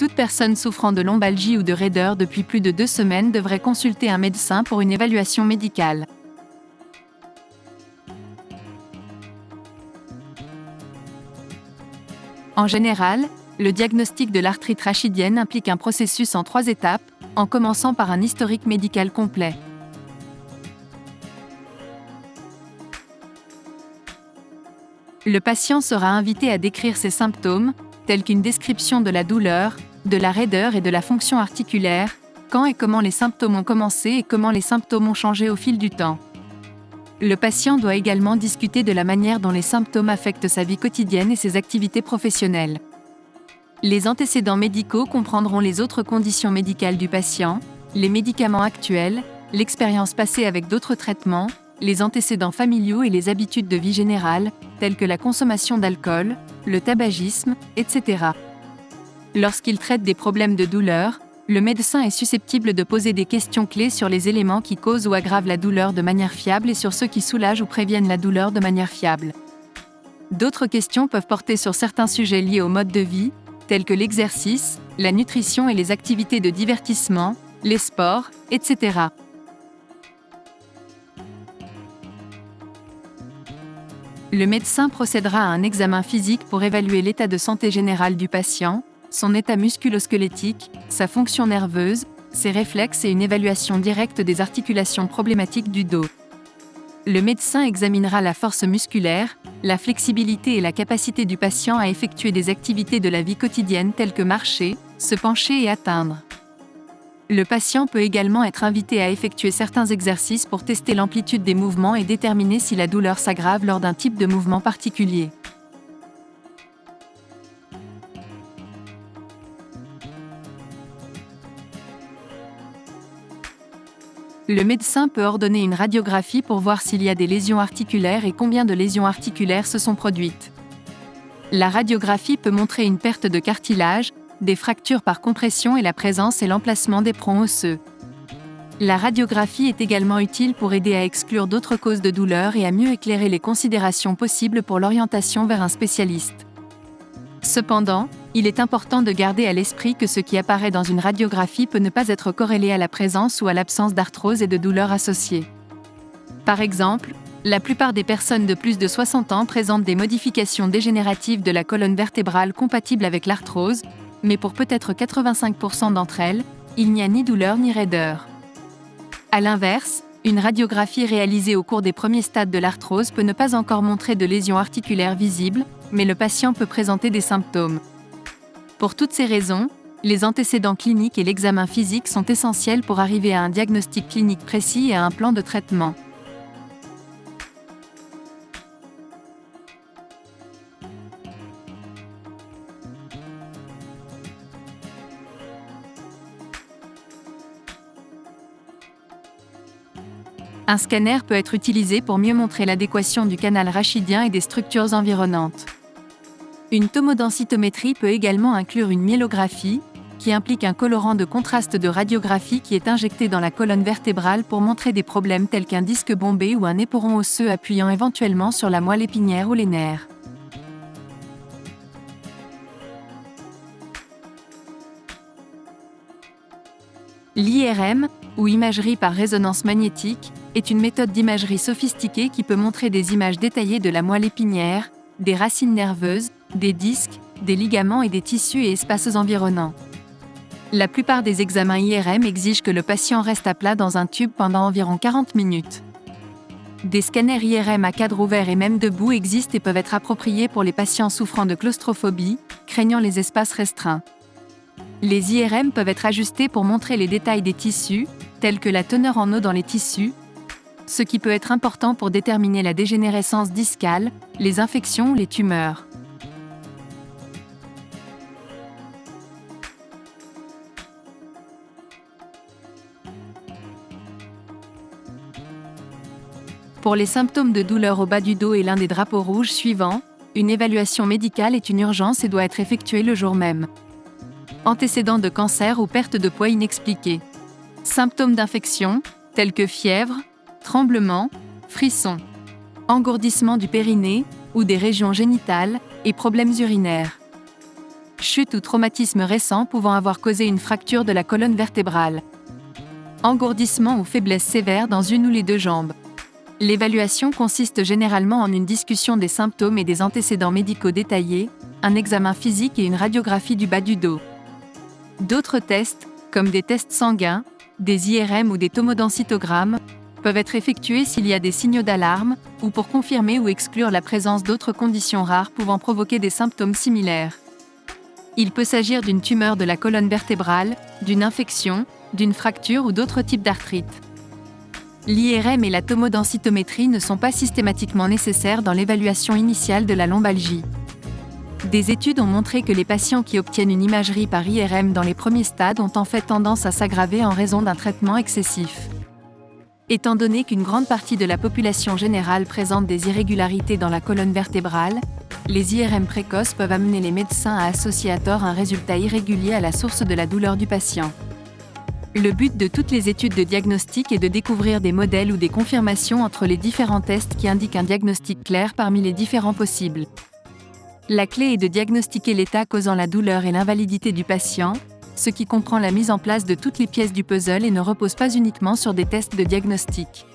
Toute personne souffrant de lombalgie ou de raideur depuis plus de 2 semaines devrait consulter un médecin pour une évaluation médicale. En général, le diagnostic de l'arthrite rachidienne implique un processus en 3 étapes, en commençant par un historique médical complet. Le patient sera invité à décrire ses symptômes, tels qu'une description de la douleur, de la raideur et de la fonction articulaire, quand et comment les symptômes ont commencé et comment les symptômes ont changé au fil du temps. Le patient doit également discuter de la manière dont les symptômes affectent sa vie quotidienne et ses activités professionnelles. Les antécédents médicaux comprendront les autres conditions médicales du patient, les médicaments actuels, l'expérience passée avec d'autres traitements, les antécédents familiaux et les habitudes de vie générales, telles que la consommation d'alcool, le tabagisme, etc. Lorsqu'il traite des problèmes de douleur, le médecin est susceptible de poser des questions clés sur les éléments qui causent ou aggravent la douleur de manière fiable et sur ceux qui soulagent ou préviennent la douleur de manière fiable. D'autres questions peuvent porter sur certains sujets liés au mode de vie, tels que l'exercice, la nutrition et les activités de divertissement, les sports, etc. Le médecin procédera à un examen physique pour évaluer l'état de santé général du patient, son état musculo-squelettique, sa fonction nerveuse, ses réflexes et une évaluation directe des articulations problématiques du dos. Le médecin examinera la force musculaire, la flexibilité et la capacité du patient à effectuer des activités de la vie quotidienne telles que marcher, se pencher et atteindre. Le patient peut également être invité à effectuer certains exercices pour tester l'amplitude des mouvements et déterminer si la douleur s'aggrave lors d'un type de mouvement particulier. Le médecin peut ordonner une radiographie pour voir s'il y a des lésions articulaires et combien de lésions articulaires se sont produites. La radiographie peut montrer une perte de cartilage, des fractures par compression et la présence et l'emplacement d'éperons osseux. La radiographie est également utile pour aider à exclure d'autres causes de douleur et à mieux éclairer les considérations possibles pour l'orientation vers un spécialiste. Cependant, il est important de garder à l'esprit que ce qui apparaît dans une radiographie peut ne pas être corrélé à la présence ou à l'absence d'arthrose et de douleurs associées. Par exemple, la plupart des personnes de plus de 60 ans présentent des modifications dégénératives de la colonne vertébrale compatibles avec l'arthrose, mais pour peut-être 85% d'entre elles, il n'y a ni douleur ni raideur. À l'inverse, une radiographie réalisée au cours des premiers stades de l'arthrose peut ne pas encore montrer de lésions articulaires visibles, mais le patient peut présenter des symptômes. Pour toutes ces raisons, les antécédents cliniques et l'examen physique sont essentiels pour arriver à un diagnostic clinique précis et à un plan de traitement. Un scanner peut être utilisé pour mieux montrer l'adéquation du canal rachidien et des structures environnantes. Une tomodensitométrie peut également inclure une myélographie, qui implique un colorant de contraste de radiographie qui est injecté dans la colonne vertébrale pour montrer des problèmes tels qu'un disque bombé ou un éperon osseux appuyant éventuellement sur la moelle épinière ou les nerfs. L'IRM, ou imagerie par résonance magnétique, est une méthode d'imagerie sophistiquée qui peut montrer des images détaillées de la moelle épinière, des racines nerveuses, des disques, des ligaments et des tissus et espaces environnants. La plupart des examens IRM exigent que le patient reste à plat dans un tube pendant environ 40 minutes. Des scanners IRM à cadre ouvert et même debout existent et peuvent être appropriés pour les patients souffrant de claustrophobie, craignant les espaces restreints. Les IRM peuvent être ajustés pour montrer les détails des tissus, tels que la teneur en eau dans les tissus, ce qui peut être important pour déterminer la dégénérescence discale, les infections ou les tumeurs. Pour les symptômes de douleur au bas du dos et l'un des drapeaux rouges suivants, une évaluation médicale est une urgence et doit être effectuée le jour même. Antécédents de cancer ou perte de poids inexpliquée. Symptômes d'infection, tels que fièvre, tremblements, frissons, engourdissement du périnée ou des régions génitales et problèmes urinaires. chute ou traumatisme récent pouvant avoir causé une fracture de la colonne vertébrale, engourdissement ou faiblesse sévère dans une ou les deux jambes. L'évaluation consiste généralement en une discussion des symptômes et des antécédents médicaux détaillés, un examen physique et une radiographie du bas du dos. D'autres tests, comme des tests sanguins, des IRM ou des tomodensitogrammes, peuvent être effectués s'il y a des signaux d'alarme, ou pour confirmer ou exclure la présence d'autres conditions rares pouvant provoquer des symptômes similaires. Il peut s'agir d'une tumeur de la colonne vertébrale, d'une infection, d'une fracture ou d'autres types d'arthrite. L'IRM et la tomodensitométrie ne sont pas systématiquement nécessaires dans l'évaluation initiale de la lombalgie. Des études ont montré que les patients qui obtiennent une imagerie par IRM dans les premiers stades ont en fait tendance à s'aggraver en raison d'un traitement excessif. Étant donné qu'une grande partie de la population générale présente des irrégularités dans la colonne vertébrale, les IRM précoces peuvent amener les médecins à associer à tort un résultat irrégulier à la source de la douleur du patient. Le but de toutes les études de diagnostic est de découvrir des modèles ou des confirmations entre les différents tests qui indiquent un diagnostic clair parmi les différents possibles. La clé est de diagnostiquer l'état causant la douleur et l'invalidité du patient, ce qui comprend la mise en place de toutes les pièces du puzzle et ne repose pas uniquement sur des tests de diagnostic.